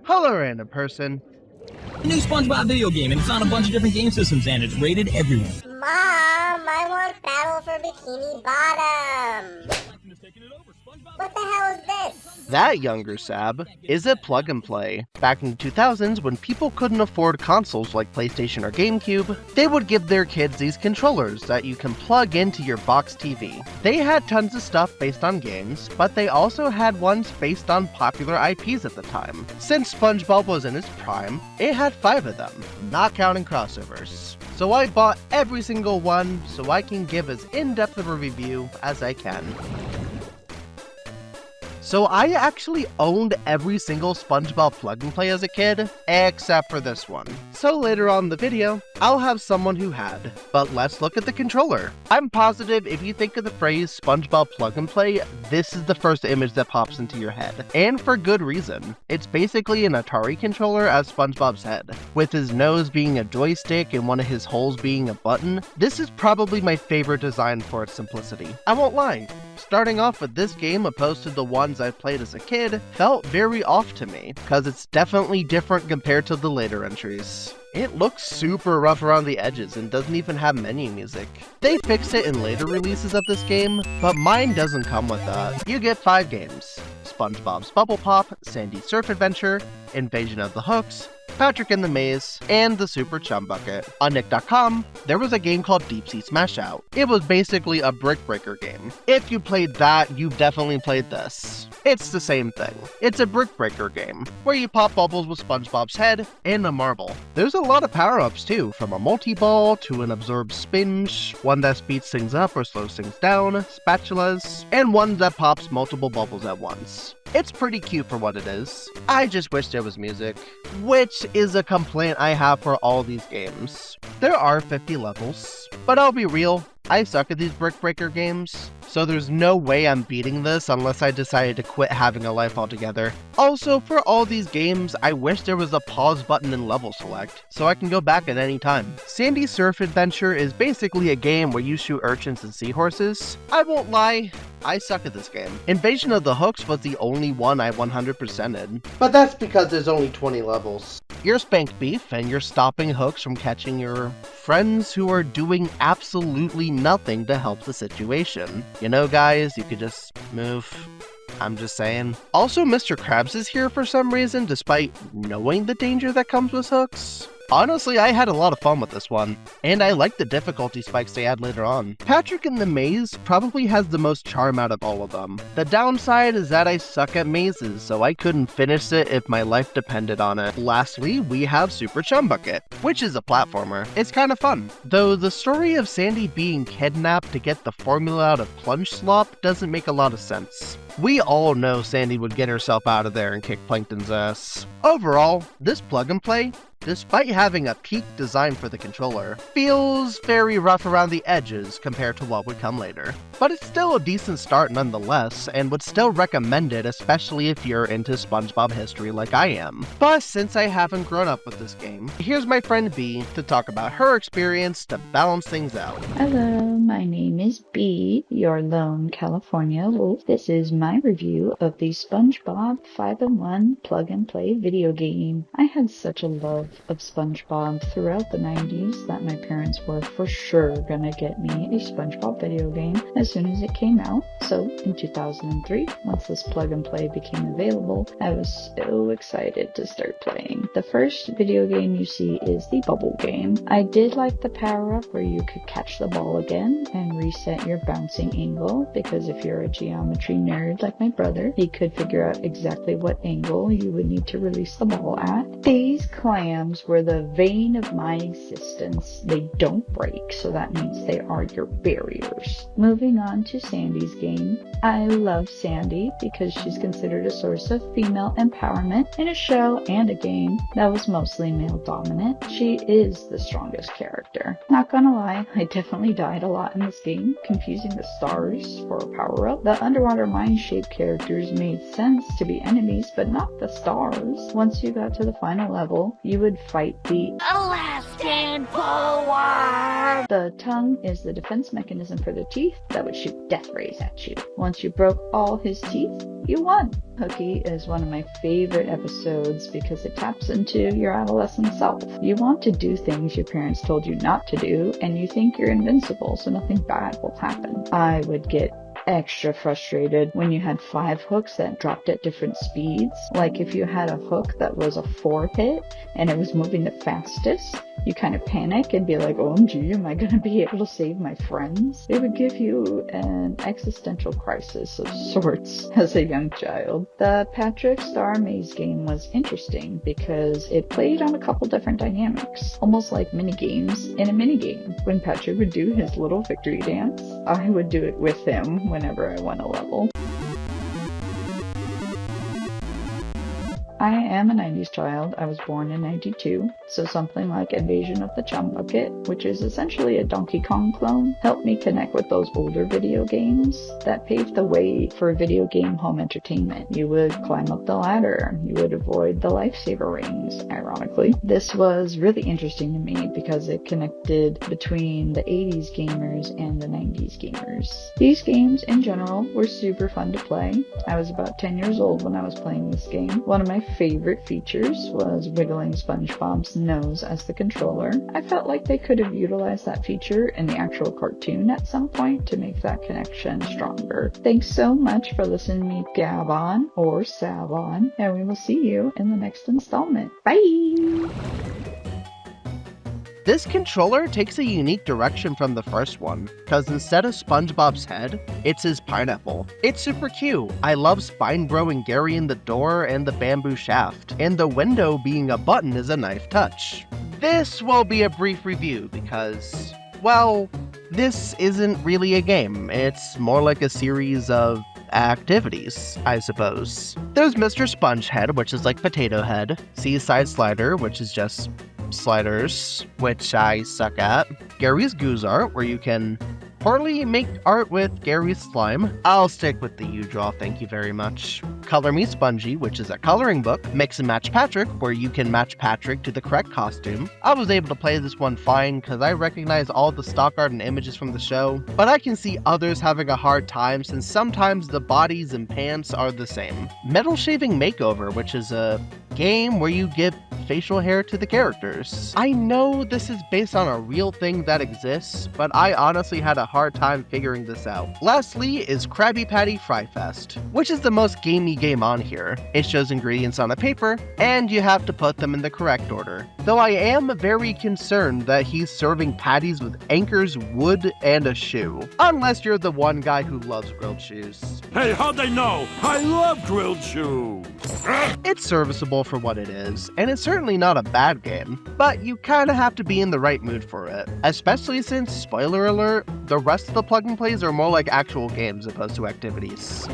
Hello, random person. A new Spongebob video game, and it's on a bunch of different game systems, and it's rated everywhere. Mom, I want Battle for Bikini Bottom. What the hell is this? That, younger Sab, is a plug and play. Back in the 2000s, when people couldn't afford consoles like PlayStation or GameCube, they would give their kids these controllers that you can plug into your box TV. They had tons of stuff based on games, but they also had ones based on popular IPs at the time. Since Spongebob was in its prime, it had 5 of them, not counting crossovers. So I bought every single one so I can give as in-depth of a review as I can. So I actually owned every single Spongebob plug and play as a kid, except for this one. So later on in the video, I'll have someone who had. But let's look at the controller. I'm positive if you think of the phrase Spongebob plug and play, this is the first image that pops into your head. And for good reason. It's basically an Atari controller as Spongebob's head, with his nose being a joystick and one of his holes being a button. This is probably my favorite design for its simplicity. I won't lie. Starting off with this game opposed to the ones I played as a kid felt very off to me, because it's definitely different compared to the later entries. It looks super rough around the edges and doesn't even have menu music. They fixed it in later releases of this game, but mine doesn't come with that. You get 5 games: SpongeBob's Bubble Pop, Sandy's Surf Adventure, Invasion of the Hooks, Patrick in the Maze, and the Super Chum Bucket. On Nick.com, there was a game called Deep Sea Smash Out. It was basically a brick breaker game. If you played that, you've definitely played this. It's the same thing. It's a brick breaker game, where you pop bubbles with SpongeBob's head and a marble. There's a lot of power-ups too, from a multi-ball to an absorbed spinch, one that speeds things up or slows things down, spatulas, and one that pops multiple bubbles at once. It's pretty cute for what it is. I just wish there was music, which is a complaint I have for all these games. There are 50 levels, but I'll be real, I suck at these brick breaker games, so there's no way I'm beating this unless I decided to quit having a life altogether. Also, for all these games, I wish there was a pause button in level select, so I can go back at any time. Sandy's Surf Adventure is basically a game where you shoot urchins and seahorses. I won't lie, I suck at this game. Invasion of the Hooks was the only one I 100%ed. But that's because there's only 20 levels. You're Spanked Beef, and you're stopping hooks from catching your friends who are doing absolutely nothing to help the situation. You know, guys, you could just move. I'm just saying. Also, Mr. Krabs is here for some reason, despite knowing the danger that comes with hooks. Honestly, I had a lot of fun with this one, and I like the difficulty spikes they add later on. Patrick in the Maze probably has the most charm out of all of them. The downside is that I suck at mazes, so I couldn't finish it if my life depended on it. Lastly, we have Super Chum Bucket, which is a platformer. It's kind of fun, though the story of Sandy being kidnapped to get the formula out of Plunge Slop doesn't make a lot of sense. We all know Sandy would get herself out of there and kick Plankton's ass. Overall, this plug and play, despite having a peak design for the controller, feels very rough around the edges compared to what would come later. But it's still a decent start nonetheless, and would still recommend it, especially if you're into SpongeBob history like I am. But since I haven't grown up with this game, here's my friend B to talk about her experience to balance things out. Hello, my name is B, your lone California wolf. This is my review of the SpongeBob 5-in-1 plug-and-play video game. I had such a love of SpongeBob throughout the 90s that my parents were for sure gonna get me a SpongeBob video game as soon as it came out. So in 2003, once this plug and play became available, I was so excited to start playing. The first video game you see is the bubble game. I did like the power up where you could catch the ball again and reset your bouncing angle, because if you're a geometry nerd like my brother, he could figure out exactly what angle you would need to release the ball at. These clams were the vein of my existence. They don't break, so that means they are your barriers. Moving on to Sandy's game. I love Sandy because she's considered a source of female empowerment in a show and a game that was mostly male dominant. She is the strongest character. Not gonna lie, I definitely died a lot in this game, confusing the stars for a power-up. The underwater mine-shaped characters made sense to be enemies, but not the stars. Once you got to the final level, you would fight the Alaskan Polewarp. The tongue is the defense mechanism for the teeth that would shoot death rays at you. Once you broke all his teeth, you won. Hooky is one of my favorite episodes because it taps into your adolescent self. You want to do things your parents told you not to do, and you think you're invincible, so nothing bad will happen. I would get extra frustrated when you had 5 hooks that dropped at different speeds. Like if you had a hook that was a 4 hit and it was moving the fastest, you kind of panic and be like, OMG, am I going to be able to save my friends? It would give you an existential crisis of sorts as a young child. The Patrick Star Maze game was interesting because it played on a couple different dynamics, almost like mini-games in a mini-game. When Patrick would do his little victory dance, I would do it with him whenever I won a level. I am a 90s child. I was born in 92, so something like Invasion of the Chum Bucket, which is essentially a Donkey Kong clone, helped me connect with those older video games that paved the way for video game home entertainment. You would climb up the ladder, you would avoid the lifesaver rings, ironically. This was really interesting to me because it connected between the 80s gamers and the 90s gamers. These games in general were super fun to play. I was about 10 years old when I was playing this game. One of my favorite features was wiggling Spongebob's nose as the controller. I felt like they could have utilized that feature in the actual cartoon at some point to make that connection stronger. Thanks so much for listening to me gab on or sav on, and we will see you in the next installment. Bye! This controller takes a unique direction from the first one, because instead of SpongeBob's head, it's his pineapple. It's super cute. I love spine-growing Gary in the door and the bamboo shaft, and the window being a button is a nice touch. This will be a brief review because, well, this isn't really a game. It's more like a series of activities, I suppose. There's Mr. Spongehead, which is like Potato Head, Seaside Slider, which is just sliders, which I suck at, Gary's Goose Art, where you can poorly make art with Gary's slime. I'll stick with the U-Draw, thank you very much. Color Me Spongy, which is a coloring book. Mix and Match Patrick, where you can match Patrick to the correct costume. I was able to play this one fine because I recognize all the stock art and images from the show, but I can see others having a hard time since sometimes the bodies and pants are the same. Metal Shaving Makeover, which is a game where you give facial hair to the characters. I know this is based on a real thing that exists, but I honestly had a hard time figuring this out. Lastly is Krabby Patty Fry Fest, which is the most gamey game on here. It shows ingredients on a paper, and you have to put them in the correct order. Though I am very concerned that he's serving patties with anchors, wood, and a shoe. Unless you're the one guy who loves grilled shoes. Hey, how'd they know? I love grilled shoes! It's serviceable for what it is, and it's certainly not a bad game, but you kinda have to be in the right mood for it. Especially since, spoiler alert, the rest of the plug and plays are more like actual games opposed to activities.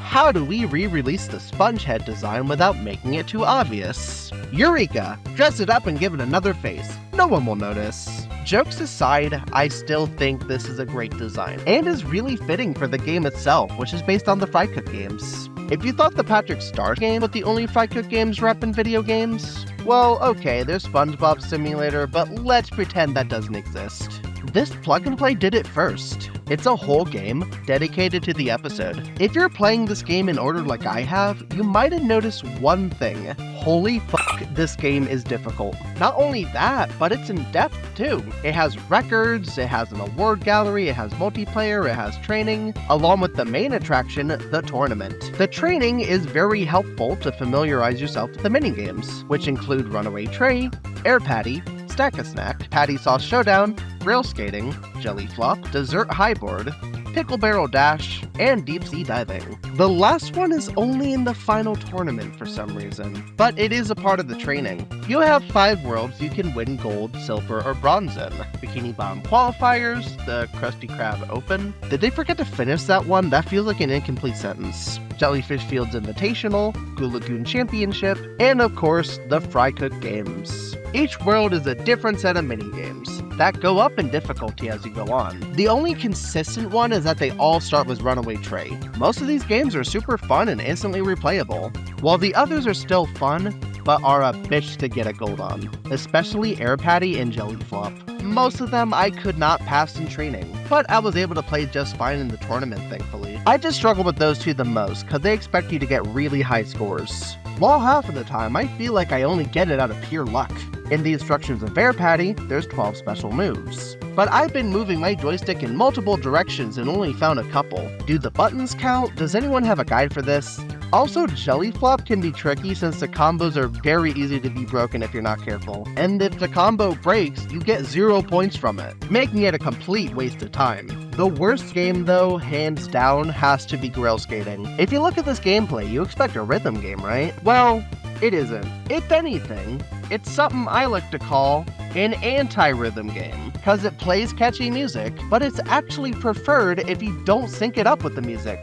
How do we re-release the Spongehead design without making it too obvious? Eureka! Dress it up and give it another face. No one will notice. Jokes aside, I still think this is a great design, and is really fitting for the game itself, which is based on the Fry Cook games. If you thought the Patrick Star game was the only Fry Cook games rep in video games, well, okay, there's SpongeBob Simulator, but let's pretend that doesn't exist. This plug and play did it first. It's a whole game dedicated to the episode. If you're playing this game in order like I have, you might have noticed one thing. Holy fuck, this game is difficult. Not only that, but it's in depth too. It has records, it has an award gallery, it has multiplayer, it has training, along with the main attraction, the tournament. The training is very helpful to familiarize yourself with the minigames, which include Runaway Tray, Air Patty, Stack-a-Snack, Patty Sauce Showdown, Rail Skating, Jelly Flop, Dessert Highboard, Pickle Barrel Dash, and Deep Sea Diving. The last one is only in the final tournament for some reason, but it is a part of the training. You'll have 5 worlds you can win gold, silver, or bronze in. Bikini Bottom Qualifiers, the Krusty Krab Open. Did they forget to finish that one? That feels like an incomplete sentence. Jellyfish Fields Invitational, Goo Lagoon Championship, and of course, the Fry Cook Games. Each world is a different set of minigames that go up in difficulty as you go on. The only consistent one is that they all start with Runaway Tray. Most of these games are super fun and instantly replayable, while the others are still fun, but are a bitch to get a gold on, especially Air Patty and Jelly Flop. most of them I could not pass in training, but I was able to play just fine in the tournament, thankfully. I just struggle with those two the most, cause they expect you to get really high scores. While half of the time, I feel like I only get it out of pure luck. In the instructions of Bear Patty, there's 12 special moves. But I've been moving my joystick in multiple directions and only found a couple. Do the buttons count? Does anyone have a guide for this? Also, Jelly Flop can be tricky since the combos are very easy to be broken if you're not careful. And if the combo breaks, you get 0 points from it, making it a complete waste of time. The worst game though, hands down, has to be Grill Skating. If you look at this gameplay, you expect a rhythm game, right? Well, it isn't. If anything, it's something I like to call an anti-rhythm game, cause it plays catchy music, but it's actually preferred if you don't sync it up with the music.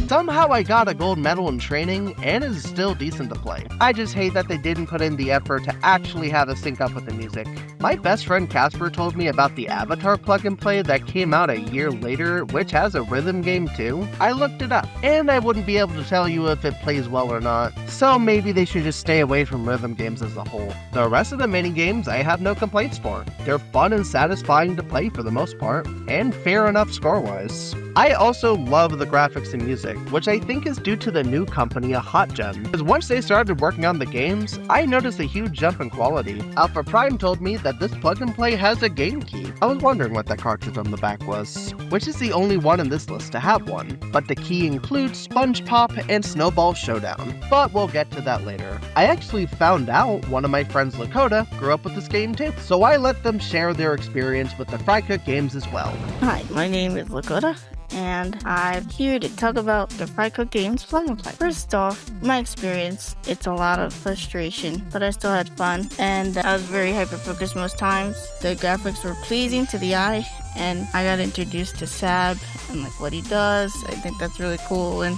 Somehow I got a gold medal in training, and it is still decent to play. I just hate that they didn't put in the effort to actually have a sync up with the music. My best friend Casper told me about the Avatar plug and play that came out a year later, which has a rhythm game too. I looked it up, and I wouldn't be able to tell you if it plays well or not, so maybe they should just stay away from rhythm games as a whole. The rest of the mini games I have no complaints for. They're fun and satisfying to play for the most part, and fair enough score-wise. I also love the graphics and music, which I think is due to the new company, HotGen. Because once they started working on the games, I noticed a huge jump in quality. Alpha Prime told me that this plug and play has a game key. I was wondering what that cartridge on the back was, which is the only one in this list to have one. But the key includes Spongebob and Snowball Showdown, but we'll get to that later. I actually found out one of my friends, Lakota, grew up with this game too, so I let them share their experience with the Fry Cook games as well. Hi, my name is Lakota, and I'm here to talk about the Fry Cook Games plug and play. First off, my experience, it's a lot of frustration, but I still had fun, and I was very hyper-focused most times. The graphics were pleasing to the eye, and I got introduced to Sab and like what he does. I think that's really cool, and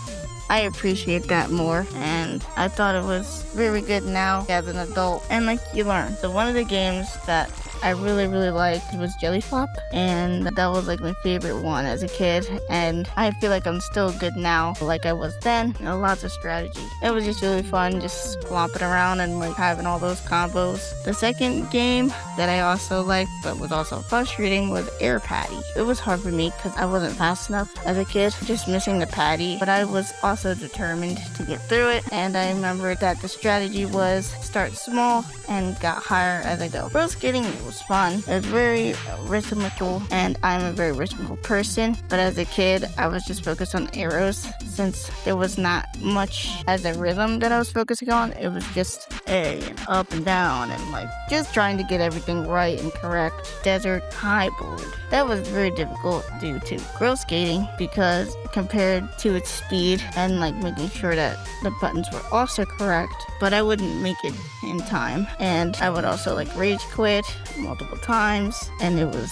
I appreciate that more, and I thought it was very good now as an adult, and like you learn. So one of the games that I really liked was Jellyfish Dodge, and that was like my favorite one as a kid, and I feel like I'm still good now like I was then. Lots of strategy. It was just really fun just flopping around and like having all those combos. The second game that I also liked but was also frustrating was Air Patty. It was hard for me because I wasn't fast enough as a kid, just missing the patty, but I was also determined to get through it, and I remember that the strategy was start small and got higher as I go. Roller skating was fun. It was very rhythmical, and I'm a very rhythmical person, but as a kid I was just focused on arrows since there was not much as a rhythm that I was focusing on. It was just A and up and down and like just trying to get everything right and correct. Desert high board. That was very difficult due to grill skating because compared to its speed and like making sure that the buttons were also correct, but I wouldn't make it in time, and I would also like rage quit multiple times, and it was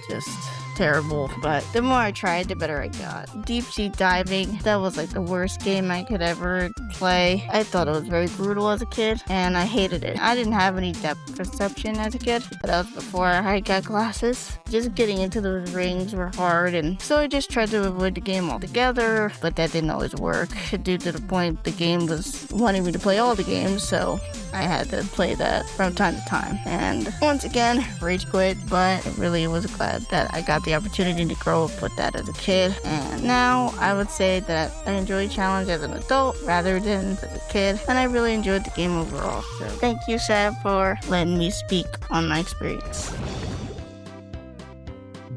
just terrible. But the more I tried, the better I got. Deep sea diving, that was like the worst game I could ever play. I thought it was very brutal as a kid, and I hated it. I didn't have any depth perception as a kid, but that was before I got glasses. Just getting into those rings were hard, and so I just tried to avoid the game altogether, but that didn't always work due to the point the game was wanting me to play all the games, so I had to play that from time to time. And once again, rage quit, but I really was glad that I got the opportunity to grow up with that as a kid. And now I would say that I enjoy challenge as an adult rather than as a kid, and I really enjoyed the game overall. So thank you, Sab, for letting me speak on my experience.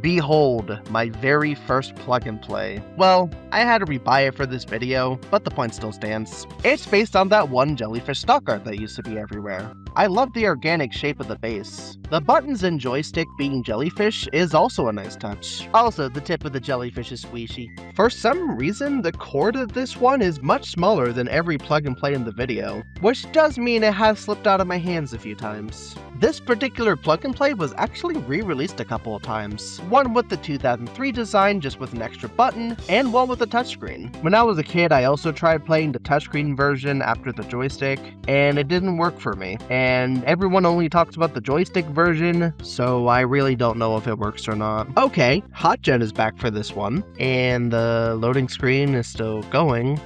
Behold, my very first plug and play. Well, I had to rebuy it for this video, but the point still stands. It's based on that one jellyfish stock art that used to be everywhere. I love the organic shape of the base. The buttons and joystick being jellyfish is also a nice touch. Also, the tip of the jellyfish is squishy. For some reason, the cord of this one is much smaller than every plug and play in the video, which does mean it has slipped out of my hands a few times. This particular plug and play was actually re-released a couple of times. One with the 2003 design just with an extra button, and one with a touchscreen. When I was a kid, I also tried playing the touchscreen version after the joystick, and it didn't work for me. And everyone only talks about the joystick version, so I really don't know if it works or not. Okay, HotGen is back for this one, and the loading screen is still going.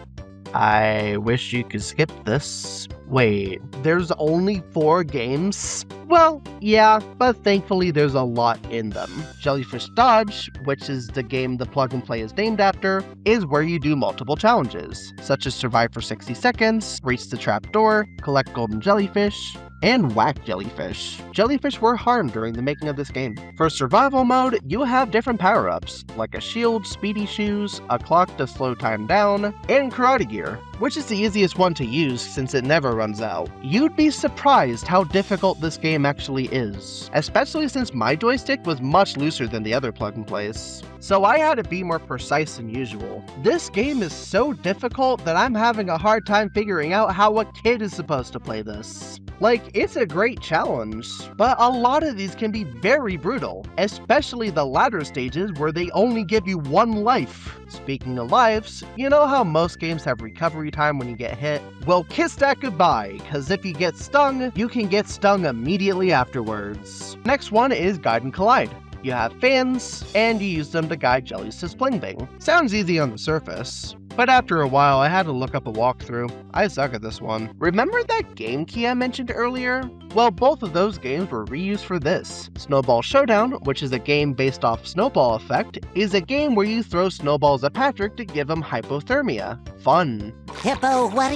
I wish you could skip this, Wait, there's only 4 games? Well, yeah, but thankfully there's a lot in them. Jellyfish Dodge, which is the game the plug and play is named after, is where you do multiple challenges, such as survive for 60 seconds, reach the trap door, collect golden jellyfish, and whack jellyfish. Jellyfish were harmed during the making of this game. For survival mode, you have different power-ups, like a shield, speedy shoes, a clock to slow time down, and karate gear, which is the easiest one to use since it never runs out. You'd be surprised how difficult this game actually is, especially since my joystick was much looser than the other plug and plays. So I had to be more precise than usual. This game is so difficult that I'm having a hard time figuring out how a kid is supposed to play this. Like, it's a great challenge, but a lot of these can be very brutal, especially the latter stages where they only give you 1 life. Speaking of lives, you know how most games have recovery time when you get hit? Well, kiss that goodbye, cause if you get stung, you can get stung immediately afterwards. Next one is Guide and Collide. You have fans, and you use them to guide jellies to Spling Bing. Sounds easy on the surface, but after a while I had to look up a walkthrough. I suck at this one. Remember that game key I mentioned earlier? Well, both of those games were reused for this. Snowball Showdown, which is a game based off Snowball Effect, is a game where you throw snowballs at Patrick to give him hypothermia. Fun. Hippo, what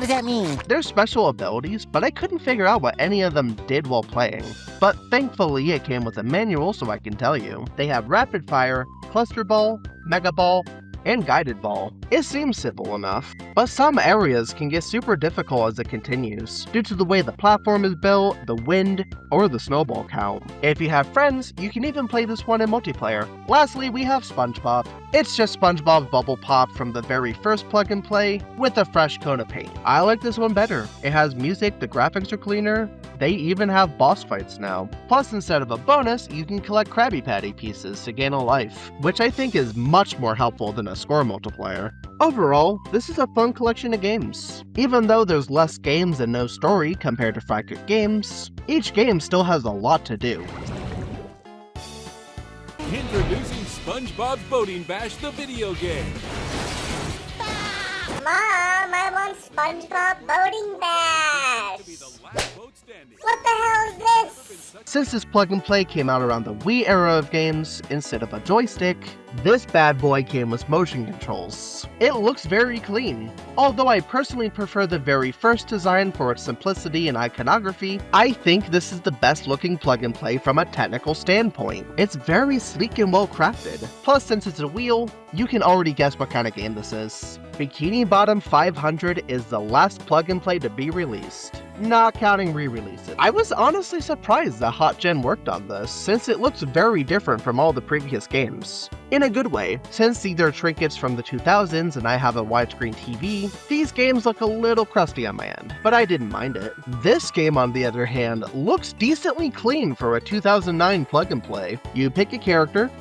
does that mean? They're special abilities, but I couldn't figure out what any of them did while playing. But thankfully it came with a manual so I can tell you. They have Rapid Fire, Cluster Ball, Mega Ball, and Guided Ball. It seems simple enough, but some areas can get super difficult as it continues, due to the way the platform is built, the wind, or the snowball count. If you have friends, you can even play this one in multiplayer. Lastly, we have Spongebob. It's just SpongeBob's Bubble Pop from the very first plug and play, with a fresh coat of paint. I like this one better. It has music, the graphics are cleaner, they even have boss fights now. Plus, instead of a bonus, you can collect Krabby Patty pieces to gain a life, which I think is much more helpful than a score multiplier. Overall, this is a fun collection of games. Even though there's less games and no story compared to Fry Cook Games, each game still has a lot to do. Introducing SpongeBob's Boating Bash, the video game. Mom, I want SpongeBob Boating Bash! What the hell is this? Since this plug and play came out around the Wii era of games, instead of a joystick, this bad boy came with motion controls. It looks very clean. Although I personally prefer the very first design for its simplicity and iconography, I think this is the best looking plug and play from a technical standpoint. It's very sleek and well crafted. Plus, since it's a wheel, you can already guess what kind of game this is. Bikini Bottom 500 is the last plug and play to be released, not counting re-releases. I was honestly surprised that Hot Gen worked on this, since it looks very different from all the previous games. In a good way, since these are trinkets from the 2000s and I have a widescreen TV, these games look a little crusty on my end, but I didn't mind it. This game, on the other hand, looks decently clean for a 2009 plug and play. You pick a character,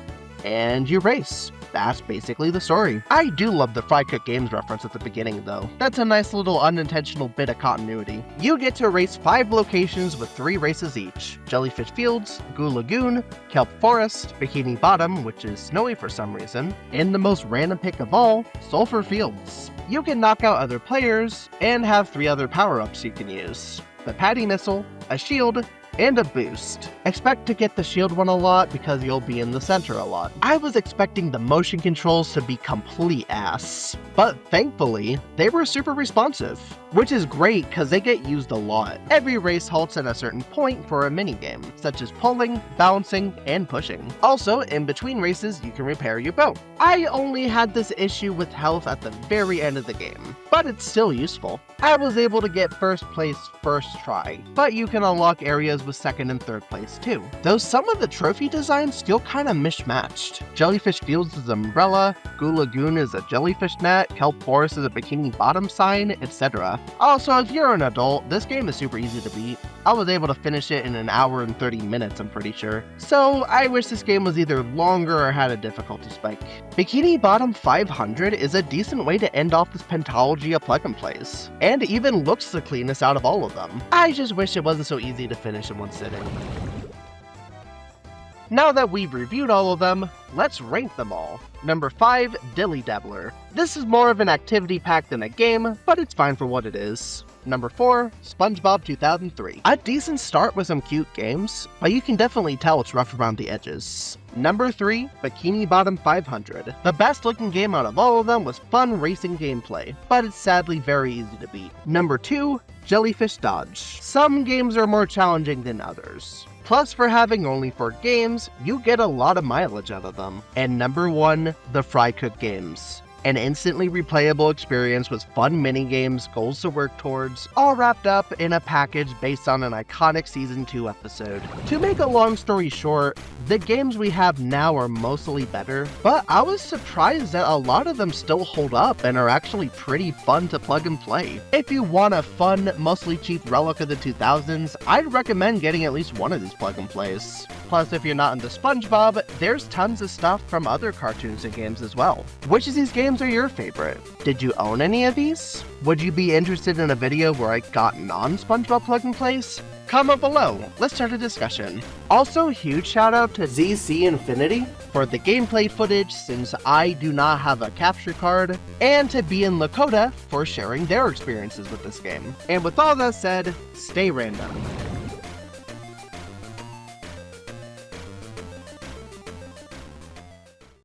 and you race. That's basically the story. I do love the Fry Cook Games reference at the beginning though. That's a nice little unintentional bit of continuity. You get to race 5 locations with 3 races each. Jellyfish Fields, Goo Lagoon, Kelp Forest, Bikini Bottom, which is snowy for some reason, and the most random pick of all, Sulphur Fields. You can knock out other players, and have 3 other power-ups you can use. The Patty Missile, a shield, and a boost. Expect to get the shield one a lot because you'll be in the center a lot. I was expecting the motion controls to be complete ass, but thankfully, they were super responsive, which is great because they get used a lot. Every race halts at a certain point for a minigame, such as pulling, bouncing, and pushing. Also, in between races, you can repair your boat. I only had this issue with health at the very end of the game, but it's still useful. I was able to get first place first try, but you can unlock areas with second and third place too, though some of the trophy designs feel kinda mismatched. Jellyfish Fields is an umbrella, Goo Lagoon is a jellyfish net, Kelp Forest is a Bikini Bottom sign, etc. Also, if you're an adult, this game is super easy to beat. I was able to finish it in an hour and 30 minutes, I'm pretty sure. So I wish this game was either longer or had a difficulty spike. Bikini Bottom 500 is a decent way to end off this pentalogy of plug and plays, and even looks the cleanest out of all of them. I just wish it wasn't so easy to finish in one sitting. Now that we've reviewed all of them, let's rank them all. Number 5, Dilly Dabbler. This is more of an activity pack than a game, but it's fine for what it is. Number 4, Spongebob 2003. A decent start with some cute games, but you can definitely tell it's rough around the edges. Number 3, Bikini Bottom 500. The best looking game out of all of them was fun racing gameplay, but it's sadly very easy to beat. Number 2, Jellyfish Dodge. Some games are more challenging than others. Plus, for having only 4 games, you get a lot of mileage out of them. And number 1, the Fry Cook games. An instantly replayable experience with fun minigames, goals to work towards, all wrapped up in a package based on an iconic Season 2 episode. To make a long story short, the games we have now are mostly better, but I was surprised that a lot of them still hold up and are actually pretty fun to plug and play. If you want a fun, mostly cheap relic of the 2000s, I'd recommend getting at least one of these plug and plays. Plus, if you're not into SpongeBob, there's tons of stuff from other cartoons and games as well. Which of these games are your favorite? Did you own any of these? Would you be interested in a video where I got non-SpongeBob plug and plays? Comment below, let's start a discussion. Also, huge shout out to ZC Infinity for the gameplay footage since I do not have a capture card, and to B and Lakota for sharing their experiences with this game. And with all that said, stay random.